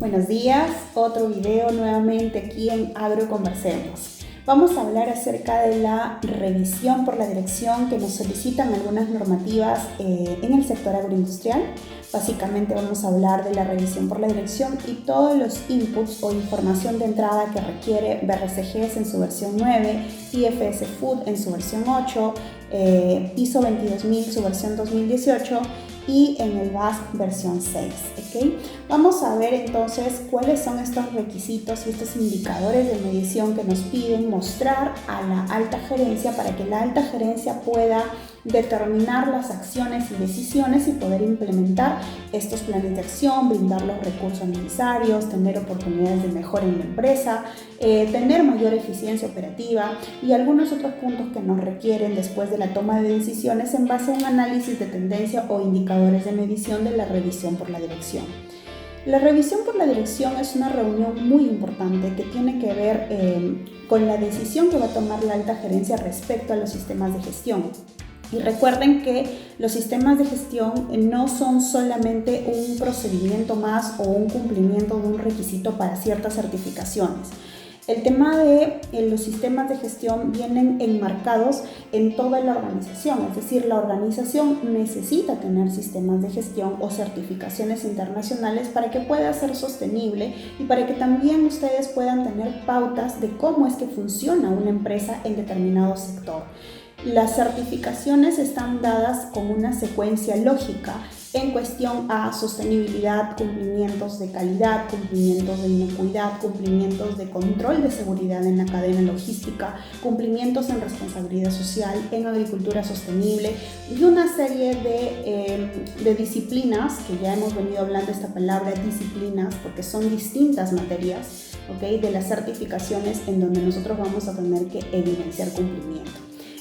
Buenos días, otro video nuevamente aquí en AgroConversemos. Vamos a hablar acerca de la revisión por la dirección que nos solicitan algunas normativas en el sector agroindustrial. Básicamente vamos a hablar de la revisión por la dirección y todos los inputs o información de entrada que requiere BRCGS en su versión 9, IFS Food en su versión 8, ISO 22000 su versión 2018 y en el BASC versión 6. ¿Okay? Vamos a ver entonces cuáles son estos requisitos y estos indicadores de medición que nos piden mostrar a la alta gerencia para que la alta gerencia pueda determinar las acciones y decisiones y poder implementar estos planes de acción, brindar los recursos necesarios, tener oportunidades de mejora en la empresa, tener mayor eficiencia operativa y algunos otros puntos que nos requieren después de la toma de decisiones en base a un análisis de tendencia o indicadores de medición de la revisión por la dirección. La revisión por la dirección es una reunión muy importante que tiene que ver con la decisión que va a tomar la alta gerencia respecto a los sistemas de gestión. Y recuerden que los sistemas de gestión no son solamente un procedimiento más o un cumplimiento de un requisito para ciertas certificaciones. El tema de los sistemas de gestión vienen enmarcados en toda la organización, es decir, la organización necesita tener sistemas de gestión o certificaciones internacionales para que pueda ser sostenible y para que también ustedes puedan tener pautas de cómo es que funciona una empresa en determinado sector. Las certificaciones están dadas con una secuencia lógica en cuestión a sostenibilidad, cumplimientos de calidad, cumplimientos de inocuidad, cumplimientos de control de seguridad en la cadena logística, cumplimientos en responsabilidad social, en agricultura sostenible y una serie de disciplinas, que ya hemos venido hablando de esta palabra disciplinas porque son distintas materias, ¿okay? De las certificaciones en donde nosotros vamos a tener que evidenciar cumplimiento.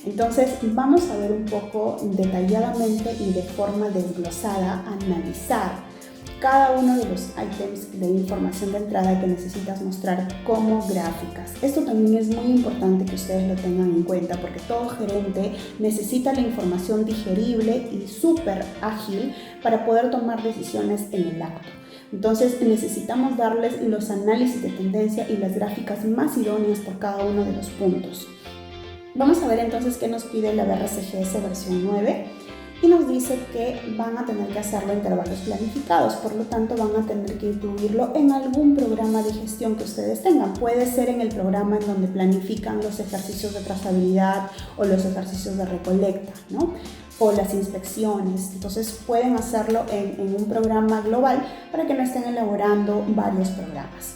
Entonces vamos a ver un poco detalladamente y de forma desglosada, analizar cada uno de los ítems de información de entrada que necesitas mostrar como gráficas. Esto también es muy importante que ustedes lo tengan en cuenta porque todo gerente necesita la información digerible y súper ágil para poder tomar decisiones en el acto. Entonces necesitamos darles los análisis de tendencia y las gráficas más idóneas por cada uno de los puntos. Vamos a ver entonces qué nos pide la BRCGS versión 9 y nos dice que van a tener que hacerlo en intervalos planificados, por lo tanto van a tener que incluirlo en algún programa de gestión que ustedes tengan. Puede ser en el programa en donde planifican los ejercicios de trazabilidad o los ejercicios de recolecta, ¿no? O las inspecciones. Entonces pueden hacerlo en un programa global para que no estén elaborando varios programas.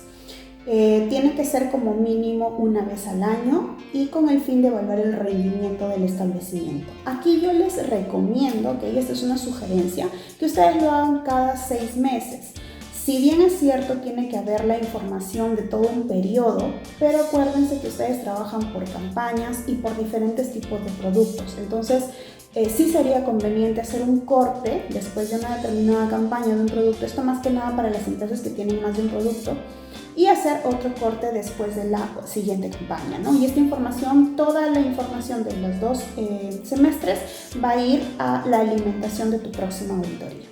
Tiene que ser como mínimo una vez al año y con el fin de evaluar el rendimiento del establecimiento. Aquí yo les recomiendo, que esta es una sugerencia, que ustedes lo hagan cada 6 meses. Si bien es cierto, tiene que haber la información de todo un periodo, pero acuérdense que ustedes trabajan por campañas y por diferentes tipos de productos. Entonces, sí sería conveniente hacer un corte después de una determinada campaña de un producto. Esto más que nada para las empresas que tienen más de un producto. Y hacer otro corte después de la siguiente campaña, ¿no? Y esta información, toda la información de los 2 semestres va a ir a la alimentación de tu próxima auditoría.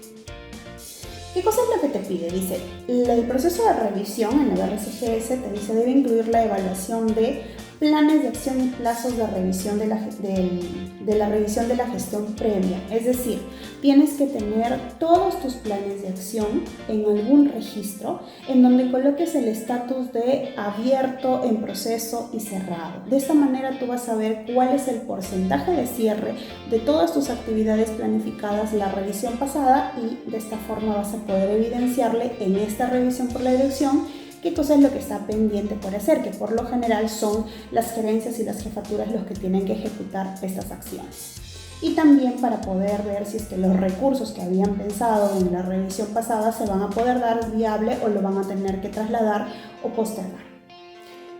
¿Qué cosa es lo que te pide? Dice, el proceso de revisión en la BRCGS te dice debe incluir la evaluación de planes de acción y plazos de revisión de la revisión de la gestión previa. Es decir, tienes que tener todos tus planes de acción en algún registro en donde coloques el estatus de abierto, en proceso y cerrado. De esta manera tú vas a ver cuál es el porcentaje de cierre de todas tus actividades planificadas la revisión pasada y de esta forma vas a poder evidenciarle en esta revisión por la dirección qué cosa es lo que está pendiente por hacer, que por lo general son las gerencias y las jefaturas los que tienen que ejecutar estas acciones. Y también para poder ver si es que los recursos que habían pensado en la revisión pasada se van a poder dar viable o lo van a tener que trasladar o postergar.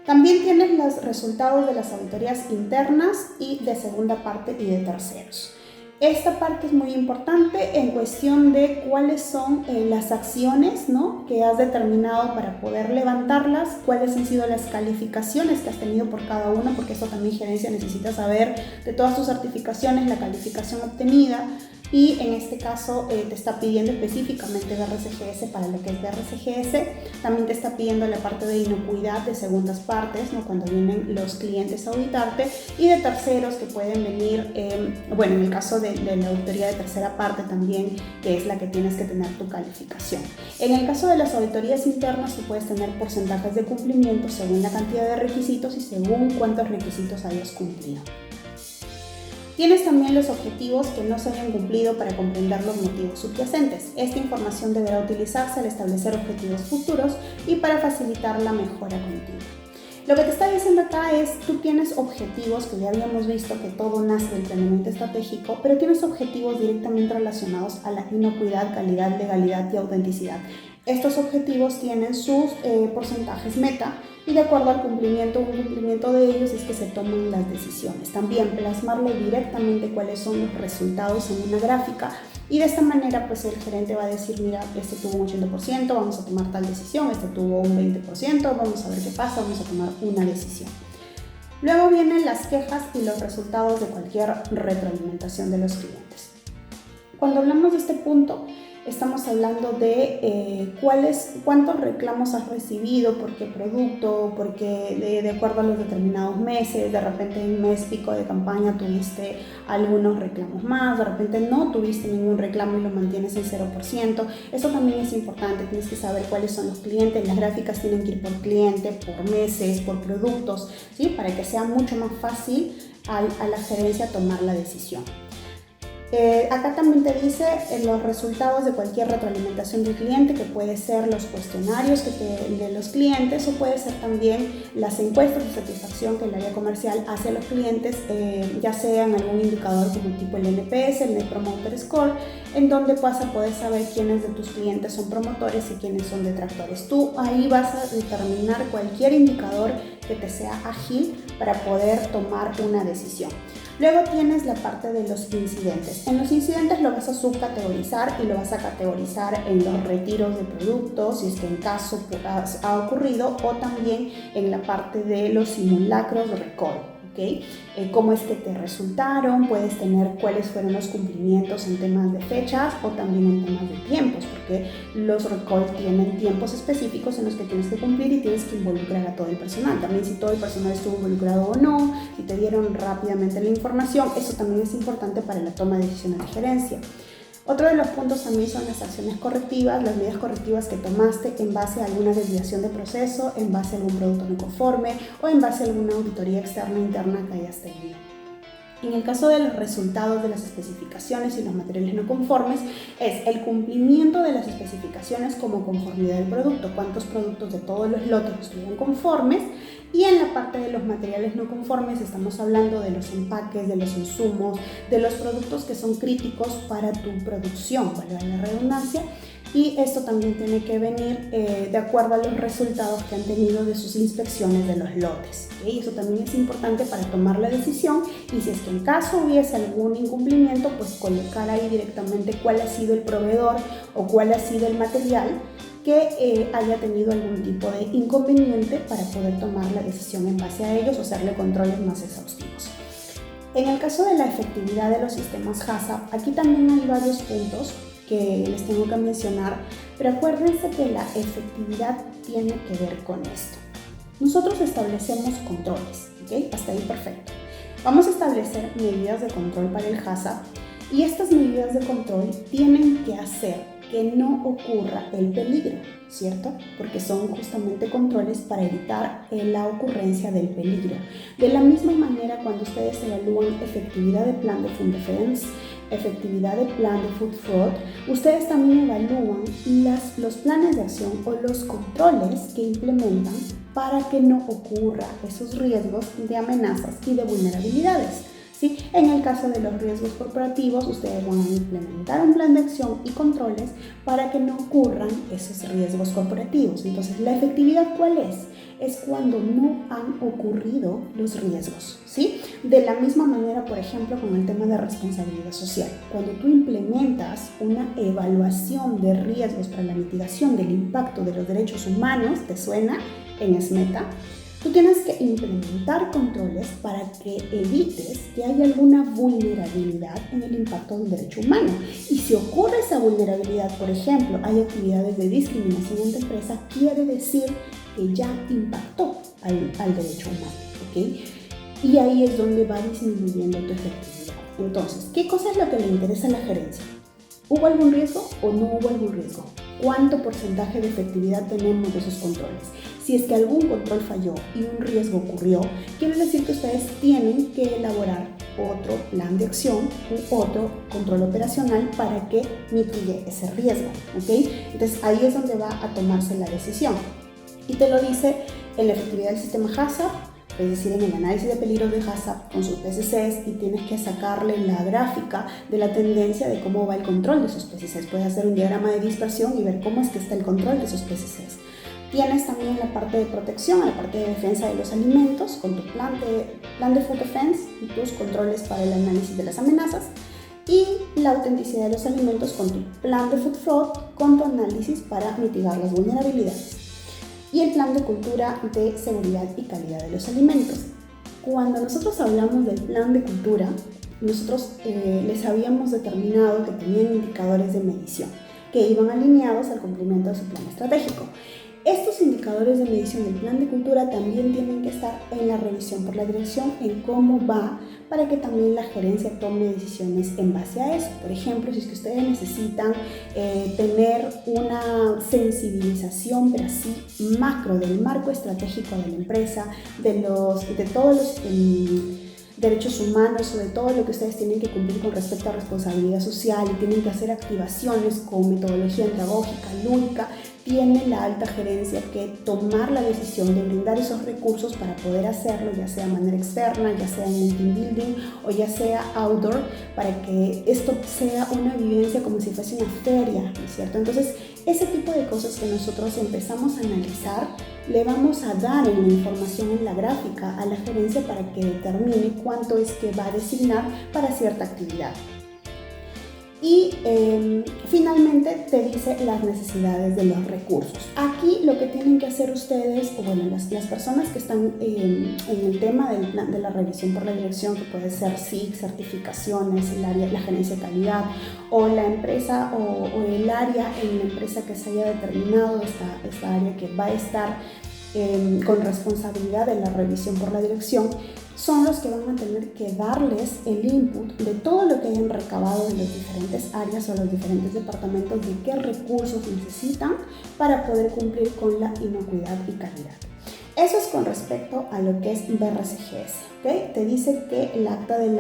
También tienes los resultados de las auditorías internas y de segunda parte y de terceros. Esta parte es muy importante en cuestión de cuáles son las acciones, ¿no?, que has determinado para poder levantarlas, cuáles han sido las calificaciones que has tenido por cada una, porque eso también gerencia necesita saber de todas tus certificaciones, la calificación obtenida, y en este caso te está pidiendo específicamente BRCGS para lo que es BRCGS. También te está pidiendo la parte de inocuidad de segundas partes, ¿no? Cuando vienen los clientes a auditarte, y de terceros que pueden venir, bueno, en el caso de la auditoría de tercera parte también, que es la que tienes que tener tu calificación. En el caso de las auditorías internas, tú puedes tener porcentajes de cumplimiento según la cantidad de requisitos y según cuántos requisitos hayas cumplido. Tienes también los objetivos que no se hayan cumplido para comprender los motivos subyacentes. Esta información deberá utilizarse al establecer objetivos futuros y para facilitar la mejora continua. Lo que te está diciendo acá es, tú tienes objetivos que ya habíamos visto que todo nace del planeamiento estratégico, pero tienes objetivos directamente relacionados a la inocuidad, calidad, legalidad y autenticidad. Estos objetivos tienen sus porcentajes meta y de acuerdo al cumplimiento de ellos es que se toman las decisiones. También plasmarle directamente cuáles son los resultados en una gráfica y de esta manera pues el gerente va a decir, mira, este tuvo un 80%, vamos a tomar tal decisión, este tuvo un 20%, vamos a ver qué pasa, vamos a tomar una decisión. Luego vienen las quejas y los resultados de cualquier retroalimentación de los clientes. Cuando hablamos de este punto, estamos hablando de cuántos reclamos has recibido, por qué producto, porque de acuerdo a los determinados meses, de repente en un mes pico de campaña tuviste algunos reclamos más, de repente no tuviste ningún reclamo y lo mantienes en 0%. Eso también es importante, tienes que saber cuáles son los clientes, las gráficas tienen que ir por cliente, por meses, por productos, ¿sí? Para que sea mucho más fácil a la gerencia tomar la decisión. Acá también te dice los resultados de cualquier retroalimentación del cliente, que puede ser los cuestionarios de los clientes o puede ser también las encuestas de satisfacción que el área comercial hace a los clientes, ya sea en algún indicador como tipo el NPS, el Net Promoter Score, en donde vas a poder saber quiénes de tus clientes son promotores y quiénes son detractores. Tú ahí vas a determinar cualquier indicador que te sea ágil para poder tomar una decisión. Luego tienes la parte de los incidentes. En los incidentes lo vas a subcategorizar y lo vas a categorizar en los retiros de productos, si es que en caso ha ocurrido, o también en la parte de los simulacros de recall. ¿Okay? Cómo es que te resultaron, puedes tener cuáles fueron los cumplimientos en temas de fechas o también en temas de tiempos, porque los recall tienen tiempos específicos en los que tienes que cumplir y tienes que involucrar a todo el personal. También si todo el personal estuvo involucrado o no, si te dieron rápidamente la información, eso también es importante para la toma de decisiones de gerencia. Otro de los puntos también son las acciones correctivas, las medidas correctivas que tomaste en base a alguna desviación de proceso, en base a algún producto no conforme o en base a alguna auditoría externa o interna que hayas tenido. En el caso de los resultados de las especificaciones y los materiales no conformes, es el cumplimiento de las especificaciones como conformidad del producto, cuántos productos de todos los lotes estuvieron conformes, y en la parte de los materiales no conformes estamos hablando de los empaques, de los insumos, de los productos que son críticos para tu producción, valga la redundancia, y esto también tiene que venir de acuerdo a los resultados que han tenido de sus inspecciones de los lotes. ¿Okay? Eso también es importante para tomar la decisión, y si es que en caso hubiese algún incumplimiento, pues colocar ahí directamente cuál ha sido el proveedor o cuál ha sido el material que haya tenido algún tipo de inconveniente para poder tomar la decisión en base a ellos o hacerle controles más exhaustivos. En el caso de la efectividad de los sistemas HACCP, aquí también hay varios puntos que les tengo que mencionar, pero acuérdense que la efectividad tiene que ver con esto. Nosotros establecemos controles, ¿ok? Hasta ahí perfecto. Vamos a establecer medidas de control para el HACCP y estas medidas de control tienen que hacer que no ocurra el peligro, ¿cierto? Porque son justamente controles para evitar la ocurrencia del peligro. De la misma manera, cuando ustedes evalúan efectividad de plan de Food Defense, efectividad de plan de Food Fraud, ustedes también evalúan los planes de acción o los controles que implementan para que no ocurra esos riesgos de amenazas y de vulnerabilidades. ¿Sí? En el caso de los riesgos corporativos, ustedes van a implementar un plan de acción y controles para que no ocurran esos riesgos corporativos. Entonces, ¿la efectividad cuál es? Es cuando no han ocurrido los riesgos, ¿sí? De la misma manera, por ejemplo, con el tema de responsabilidad social. Cuando tú implementas una evaluación de riesgos para la mitigación del impacto de los derechos humanos, ¿te suena? En SMETA. Tú tienes que implementar controles para que evites que haya alguna vulnerabilidad en el impacto del derecho humano. Y si ocurre esa vulnerabilidad, por ejemplo, hay actividades de discriminación en tu empresa, quiere decir que ya impactó al derecho humano, ¿ok? Y ahí es donde va disminuyendo tu efectividad. Entonces, ¿qué cosa es lo que le interesa a la gerencia? ¿Hubo algún riesgo o no hubo algún riesgo? ¿Cuánto porcentaje de efectividad tenemos de esos controles? Si es que algún control falló y un riesgo ocurrió, quiere decir que ustedes tienen que elaborar otro plan de acción u otro control operacional para que mitigue ese riesgo, ¿ok? Entonces ahí es donde va a tomarse la decisión. Y te lo dice en la efectividad del sistema HACCP, es decir, en el análisis de peligros de HACCP con sus PCCs, y tienes que sacarle la gráfica de la tendencia de cómo va el control de esos PCCs. Puedes hacer un diagrama de dispersión y ver cómo es que está el control de esos PCCs. Tienes también la parte de protección, la parte de defensa de los alimentos, con tu plan de food defense y tus controles para el análisis de las amenazas. Y la autenticidad de los alimentos con tu plan de food fraud, con tu análisis para mitigar las vulnerabilidades. Y el plan de cultura de seguridad y calidad de los alimentos. Cuando nosotros hablamos del plan de cultura, nosotros les habíamos determinado que tenían indicadores de medición que iban alineados al cumplimiento de su plan estratégico. Estos indicadores de medición del plan de cultura también tienen que estar en la revisión por la dirección en cómo va, para que también la gerencia tome decisiones en base a eso. Por ejemplo, si es que ustedes necesitan tener una sensibilización, pero así macro, del marco estratégico de la empresa, de todos los derechos humanos o de todo lo que ustedes tienen que cumplir con respecto a responsabilidad social, y tienen que hacer activaciones con metodología andragógica, lúdica, tiene la alta gerencia que tomar la decisión de brindar esos recursos para poder hacerlo, ya sea de manera externa, ya sea en un team building o ya sea outdoor, para que esto sea una vivencia como si fuese una feria, ¿no es cierto? Entonces, ese tipo de cosas que nosotros empezamos a analizar, le vamos a dar en la información en la gráfica a la gerencia para que determine cuánto es que va a designar para cierta actividad. Y finalmente te dice las necesidades de los recursos. Aquí lo que tienen que hacer ustedes, o bueno, las personas que están en el tema de la revisión por la dirección, que puede ser SIC, certificaciones, el área, la gerencia de calidad, o la empresa o el área en la empresa que se haya determinado, esta área que va a estar con responsabilidad de la revisión por la dirección, son los que van a tener que darles el input de todo lo que hayan recabado de las diferentes áreas o los diferentes departamentos, de qué recursos necesitan para poder cumplir con la inocuidad y calidad. Eso es con respecto a lo que es BRCGS, ¿okay? Te dice que el acta de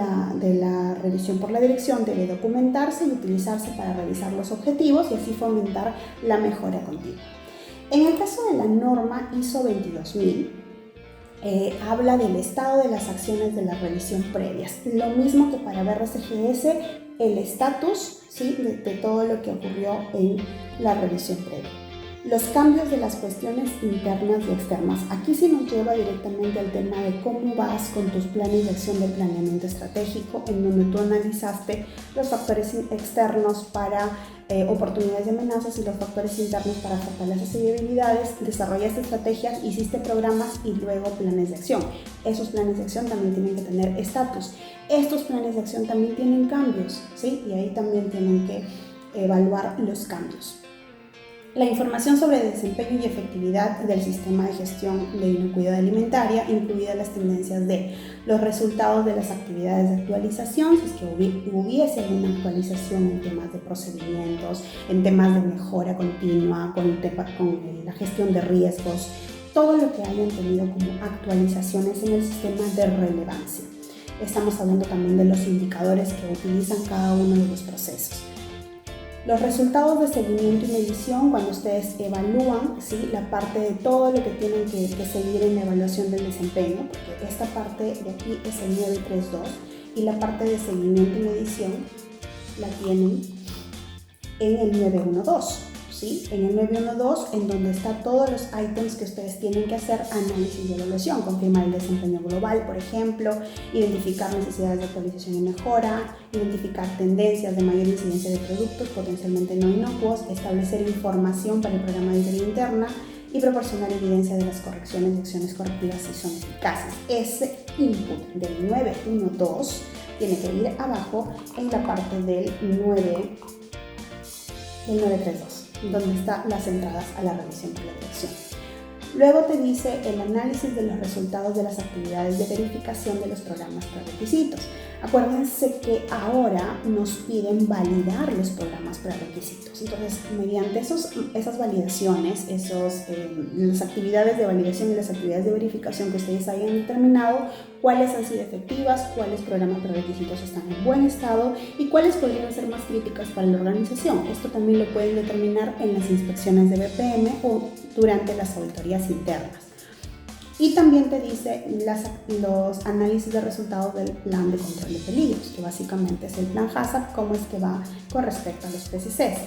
la revisión por la dirección debe documentarse y utilizarse para revisar los objetivos y así fomentar la mejora continua. En el caso de la norma ISO 22000, habla del estado de las acciones de las revisiones previas. Lo mismo que para BRCGS, el estatus, ¿sí?, de todo lo que ocurrió en la revisión previa. Los cambios de las cuestiones internas y externas. Aquí sí nos lleva directamente al tema de cómo vas con tus planes de acción de planeamiento estratégico, en donde tú analizaste los factores externos para oportunidades y amenazas y los factores internos para fortalezas y debilidades, desarrollaste estrategias, hiciste programas y luego planes de acción. Esos planes de acción también tienen que tener estatus. Estos planes de acción también tienen cambios, ¿sí? Y ahí también tienen que evaluar los cambios. La información sobre desempeño y efectividad del sistema de gestión de inocuidad alimentaria, incluidas las tendencias de los resultados de las actividades de actualización, si es que hubiese alguna actualización en temas de procedimientos, en temas de mejora continua, con la gestión de riesgos, todo lo que hayan tenido como actualizaciones en el sistema de relevancia. Estamos hablando también de los indicadores que utilizan cada uno de los procesos. Los resultados de seguimiento y medición, cuando ustedes evalúan, ¿sí?, la parte de todo lo que tienen que seguir en la evaluación del desempeño, porque esta parte de aquí es el 932 y la parte de seguimiento y medición la tienen en el 912. ¿Sí? En el 912, en donde está todos los ítems que ustedes tienen que hacer análisis y evaluación, confirmar el desempeño global, por ejemplo, identificar necesidades de actualización y mejora, identificar tendencias de mayor incidencia de productos potencialmente no inocuos, establecer información para el programa de auditoría interna, y proporcionar evidencia de las correcciones y acciones correctivas si son eficaces. Ese input del 912 tiene que ir abajo en la parte del 932, donde están las entradas a la revisión por la dirección. Luego te dice el análisis de los resultados de las actividades de verificación de los programas prerequisitos. Acuérdense que ahora nos piden validar los programas prerequisitos. Entonces, mediante esas validaciones, las actividades de validación y las actividades de verificación que ustedes hayan determinado, cuáles han sido efectivas, cuáles programas prerequisitos están en buen estado y cuáles podrían ser más críticas para la organización. Esto también lo pueden determinar en las inspecciones de BPM o durante las auditorías internas. Y también te dice los análisis de resultados del plan de control de peligros, que básicamente es el plan HACCP, cómo es que va con respecto a los PCCs.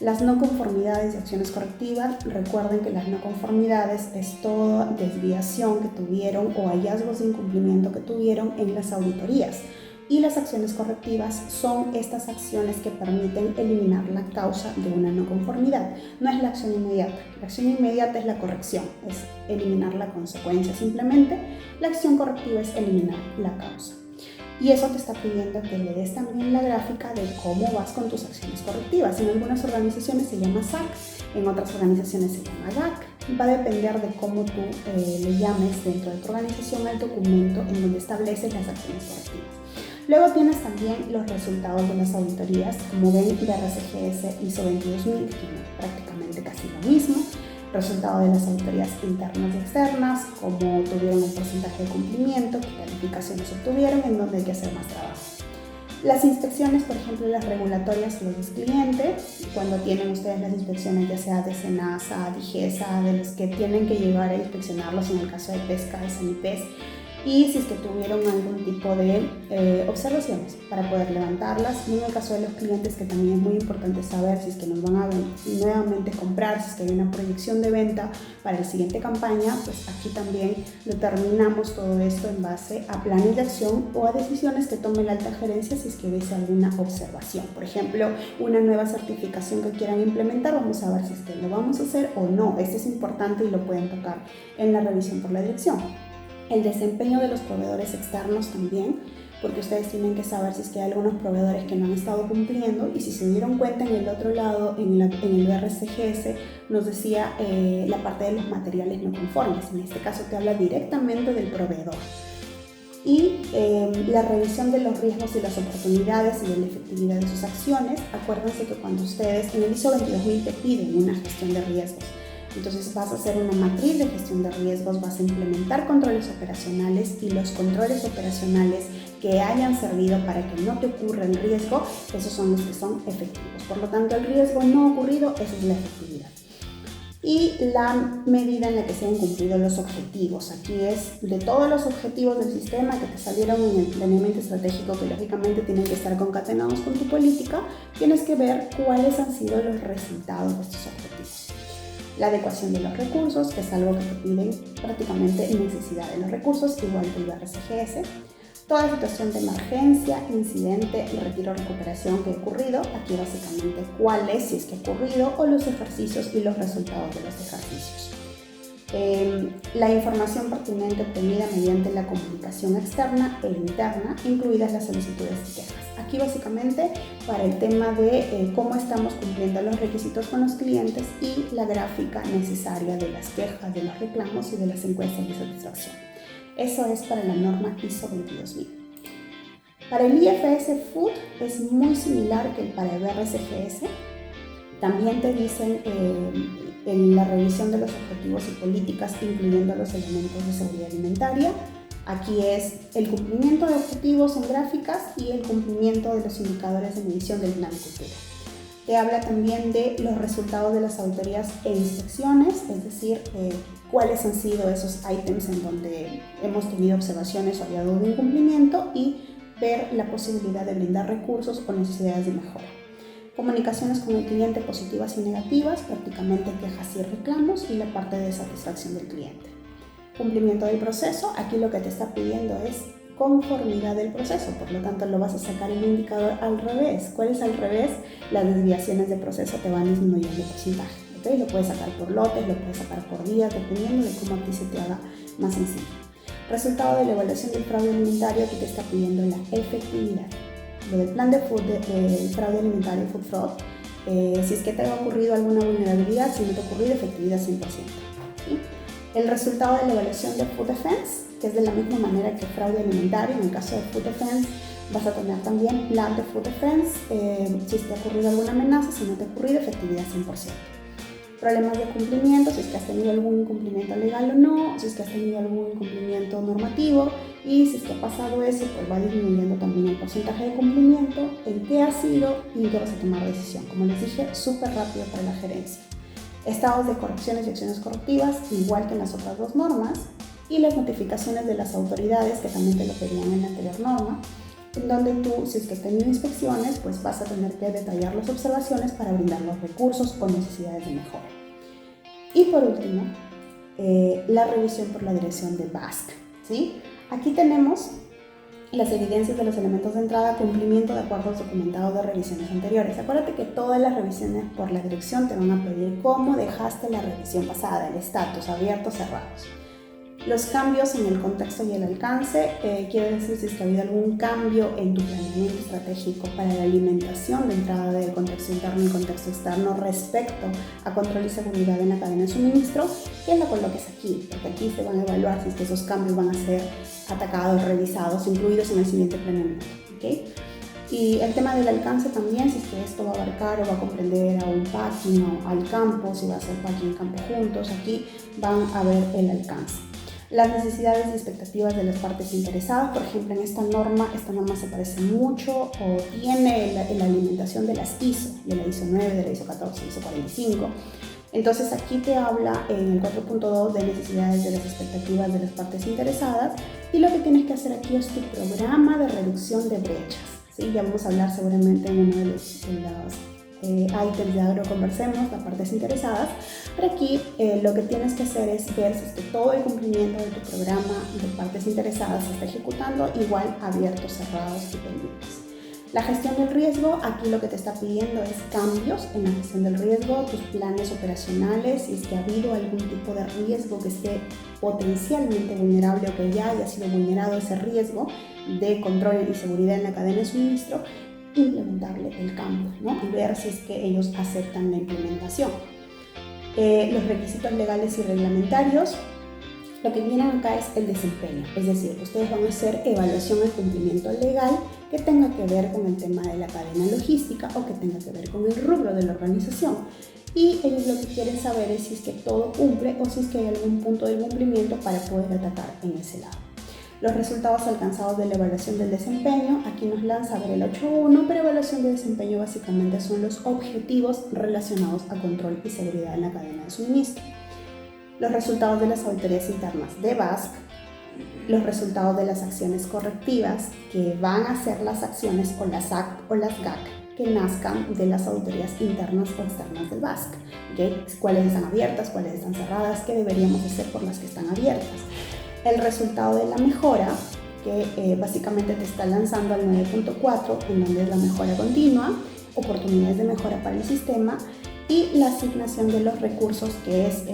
Las no conformidades y acciones correctivas, recuerden que las no conformidades es toda desviación que tuvieron o hallazgos de incumplimiento que tuvieron en las auditorías. Y las acciones correctivas son estas acciones que permiten eliminar la causa de una no conformidad. No es la acción inmediata. La acción inmediata es la corrección, es eliminar la consecuencia simplemente. La acción correctiva es eliminar la causa. Y eso te está pidiendo que le des también la gráfica de cómo vas con tus acciones correctivas. En algunas organizaciones se llama SAC, en otras organizaciones se llama GAC. Va a depender de cómo tú le llames dentro de tu organización al documento en donde estableces las acciones correctivas. Luego tienes también los resultados de las auditorías, como ven, de RCGS ISO 22000, que tiene prácticamente casi lo mismo. Resultado de las auditorías internas y externas, cómo tuvieron un porcentaje de cumplimiento, qué calificaciones obtuvieron, en dónde hay que hacer más trabajo. Las inspecciones, por ejemplo, las regulatorias los del cliente, cuando tienen ustedes las inspecciones ya sea de SENASA, DIGESA, de los que tienen que llegar a inspeccionarlos en el caso de pesca, de SANIPES, y si es que tuvieron algún tipo de observaciones para poder levantarlas. Y en el caso de los clientes, que también es muy importante saber si es que nos van a nuevamente comprar, si es que hay una proyección de venta para la siguiente campaña, pues aquí también determinamos todo esto en base a planes de acción o a decisiones que tome la alta gerencia si es que hubiese alguna observación. Por ejemplo, una nueva certificación que quieran implementar, vamos a ver si es que lo vamos a hacer o no. Esto es importante y lo pueden tocar en la revisión por la dirección. El desempeño de los proveedores externos también, porque ustedes tienen que saber si es que hay algunos proveedores que no han estado cumpliendo, y si se dieron cuenta en el otro lado, en el RCGS, nos decía la parte de los materiales no conformes. En este caso te habla directamente del proveedor. Y la revisión de los riesgos y las oportunidades y de la efectividad de sus acciones. Acuérdense que cuando ustedes en el ISO 22000 te piden una gestión de riesgos, entonces vas a hacer una matriz de gestión de riesgos, vas a implementar controles operacionales, y los controles operacionales que hayan servido para que no te ocurra el riesgo, esos son los que son efectivos. Por lo tanto, el riesgo no ocurrido, esa es la efectividad. Y la medida en la que se han cumplido los objetivos. Aquí es de todos los objetivos del sistema que te salieron en el planeamiento estratégico, que lógicamente tienen que estar concatenados con tu política, tienes que ver cuáles han sido los resultados de estos objetivos. La adecuación de los recursos, que es algo que te piden prácticamente en necesidad de los recursos, igual que el RCGS. Toda situación de emergencia, incidente, retiro o recuperación que ha ocurrido. Aquí básicamente cuál es, si es que ha ocurrido, o los ejercicios y los resultados de los ejercicios. La información pertinente obtenida mediante la comunicación externa e interna, incluidas las solicitudes y quejas. Aquí básicamente para el tema de cómo estamos cumpliendo los requisitos con los clientes, y la gráfica necesaria de las quejas, de los reclamos y de las encuestas de satisfacción. Eso es para la norma ISO 22000. Para el IFS Food es muy similar que para el RCGS. También te dicen en la revisión de los objetivos y políticas, incluyendo los elementos de seguridad alimentaria. Aquí es el cumplimiento de objetivos en gráficas y el cumplimiento de los indicadores de medición del plan de cultura. Te habla también de los resultados de las auditorías e inspecciones, es decir, cuáles han sido esos ítems en donde hemos tenido observaciones o hallazgos de incumplimiento, y ver la posibilidad de brindar recursos o necesidades de mejora. Comunicaciones con el cliente positivas y negativas, prácticamente quejas y reclamos, y la parte de satisfacción del cliente. Cumplimiento del proceso, aquí lo que te está pidiendo es conformidad del proceso, por lo tanto lo vas a sacar en un indicador al revés. ¿Cuál es al revés? Las desviaciones de proceso te van disminuyendo el porcentaje. ¿ok? Lo puedes sacar por lotes, lo puedes sacar por días, dependiendo de cómo a ti se te haga más sencillo. Resultado de la evaluación del fraude alimentario, aquí te está pidiendo la efectividad. Lo del plan de fraude alimentario, food fraud, si es que te ha ocurrido alguna vulnerabilidad, si no te ha ocurrido, efectividad 100%. ¿Sí? El resultado de la evaluación de food defense, que es de la misma manera que fraude alimentario, en el caso de food defense vas a tener también plan de food defense, si es que ha ocurrido alguna amenaza, si no te ha ocurrido, efectividad 100%. Problemas de cumplimiento, si es que has tenido algún incumplimiento legal o no, si es que has tenido algún incumplimiento normativo, y si es que ha pasado eso, pues va disminuyendo también el porcentaje de cumplimiento, en qué ha sido y en qué vas a tomar decisión. Como les dije, súper rápido para la gerencia. Estados de correcciones y acciones correctivas, igual que en las otras dos normas, y las notificaciones de las autoridades, que también te lo pedían en la anterior norma, en donde tú, si es que has tenido inspecciones, pues vas a tener que detallar las observaciones para brindar los recursos o necesidades de mejora. Y por último, la revisión por la dirección de BASC, ¿sí? Aquí tenemos las evidencias de los elementos de entrada, cumplimiento de acuerdos documentados de revisiones anteriores. Acuérdate que todas las revisiones por la dirección te van a pedir cómo dejaste la revisión pasada, el estatus, abiertos, cerrados. Los cambios en el contexto y el alcance, quiere decir si es que ha habido algún cambio en tu planeamiento estratégico para la alimentación de entrada del contexto interno y contexto externo respecto a control y seguridad en la cadena de suministro, que la coloques aquí, porque aquí se van a evaluar si es que esos cambios van a ser atacados, revisados, incluidos en el siguiente planeamiento, ¿okay? Y el tema del alcance también, si es que esto va a abarcar o va a comprender a un packing o al campo, si va a ser packing y campo juntos, aquí van a ver el alcance. Las necesidades y expectativas de las partes interesadas, por ejemplo, en esta norma se parece mucho o tiene la alimentación de las ISO, de la ISO 9, de la ISO 14, ISO 45. Entonces aquí te habla en el 4.2 de necesidades de las expectativas de las partes interesadas, y lo que tienes que hacer aquí es tu programa de reducción de brechas, ¿sí? Ya vamos a hablar seguramente en uno de los ítems de Agroconversemos, las partes interesadas, pero aquí lo que tienes que hacer es ver si es que todo el cumplimiento de tu programa de partes interesadas se está ejecutando, igual abiertos, cerrados y pendientes. La gestión del riesgo, aquí lo que te está pidiendo es cambios en la gestión del riesgo, tus planes operacionales, si es que ha habido algún tipo de riesgo que esté potencialmente vulnerable o que ya haya sido vulnerado ese riesgo de control y seguridad en la cadena de suministro, implementarle el cambio, ¿no? Y ver si es que ellos aceptan la implementación. Los requisitos legales y reglamentarios, lo que viene acá es el desempeño, es decir, ustedes van a hacer evaluación del cumplimiento legal que tenga que ver con el tema de la cadena logística o que tenga que ver con el rubro de la organización, y ellos lo que quieren saber es si es que todo cumple o si es que hay algún punto de cumplimiento para poder atacar en ese lado. Los resultados alcanzados de la evaluación del desempeño, aquí nos lanza a ver el 8.1, pero evaluación de desempeño básicamente son los objetivos relacionados a control y seguridad en la cadena de suministro. Los resultados de las auditorías internas de BASC, los resultados de las acciones correctivas que van a ser las acciones o las ACT o las GAC que nazcan de las auditorías internas o externas del BASC, ¿okay? Cuáles están abiertas, cuáles están cerradas, qué deberíamos hacer por las que están abiertas. El resultado de la mejora, que básicamente te está lanzando al 9.4, en donde es la mejora continua, oportunidades de mejora para el sistema, y la asignación de los recursos, que es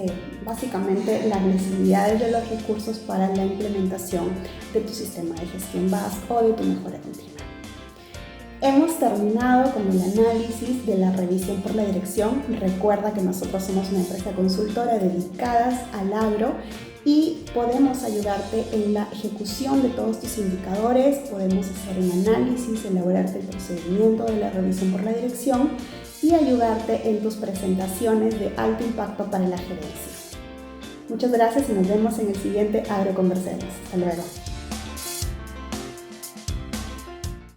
básicamente las necesidades de los recursos para la implementación de tu sistema de gestión BASC o de tu mejora continua. Hemos terminado con el análisis de la revisión por la dirección. Recuerda que nosotros somos una empresa consultora dedicadas al agro y podemos ayudarte en la ejecución de todos tus indicadores, podemos hacer un análisis, elaborarte el procedimiento de la revisión por la dirección y ayudarte en tus presentaciones de alto impacto para la gerencia. Muchas gracias y nos vemos en el siguiente Agroconversemos. Hasta luego.